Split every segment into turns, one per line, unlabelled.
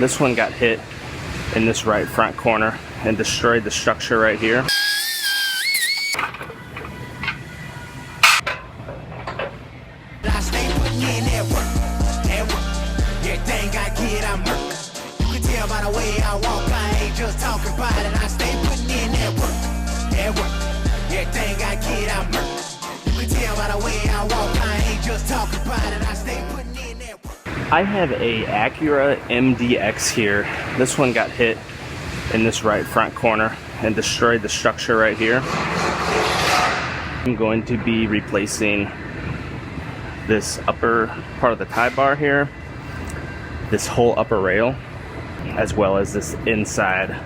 This one got hit in this right front corner and destroyed the structure right here. I have a Acura MDX here. This one got hit in this right front corner and destroyed the structure right here. I'm going to be replacing this upper part of the tie bar here, this whole upper rail, as well as this inside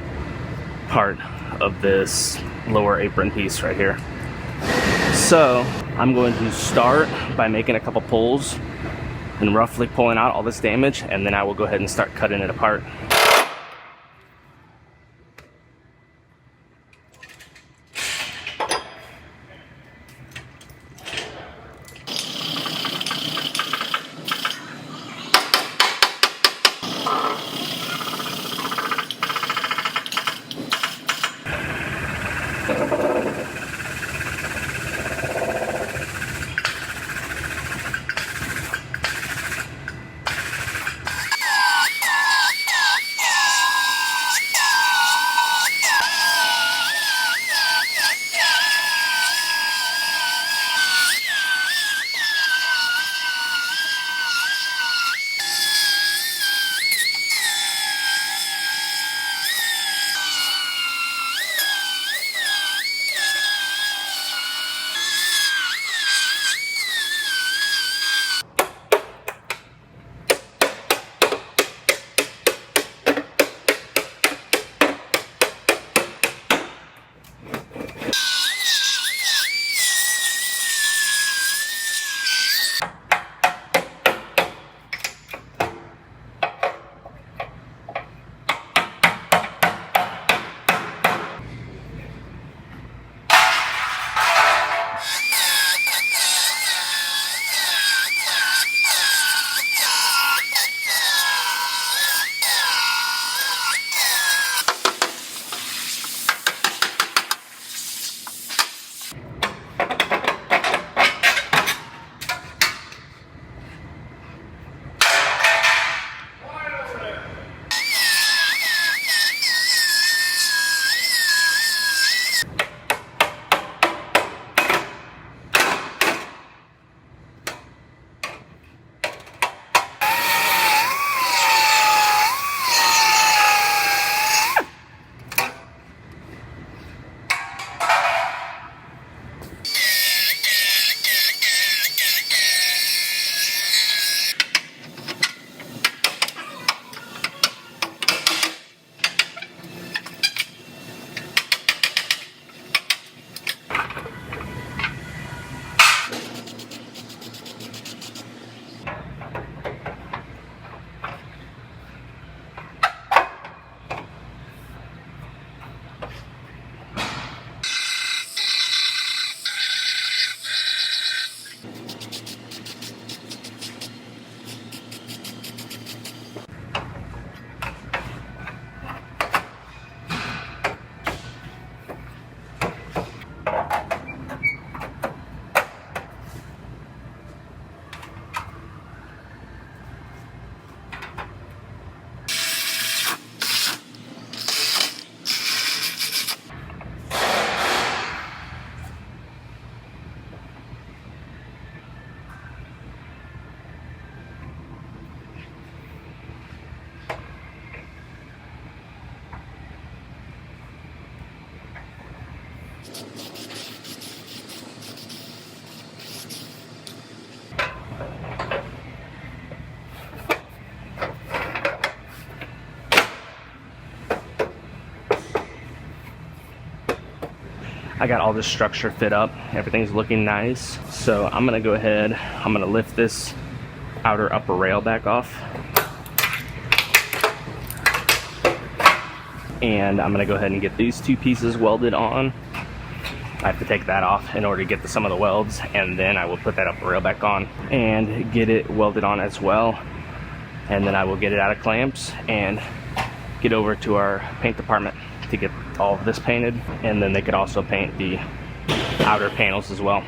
part of this lower apron piece right here. So I'm going to start by making a couple pulls and roughly pulling out all this damage, and then I will go ahead and start cutting it apart. I got all this structure fit up. Everything's looking nice. So I'm gonna go ahead, I'm gonna lift this outer upper rail back off. And I'm gonna go ahead and get these two pieces welded on. I have to take that off in order to get some of the welds, and then I will put that upper rail back on and get it welded on as well. and then I will get it out of clamps and get over to our paint department to get all of this painted, and then they could also paint the outer panels as well.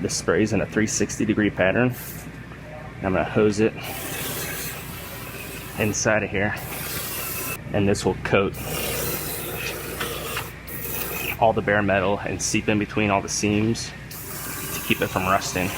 This sprays in a 360-degree pattern. I'm gonna hose it inside of here, and this will coat all the bare metal and seep in between all the seams to keep it from rusting.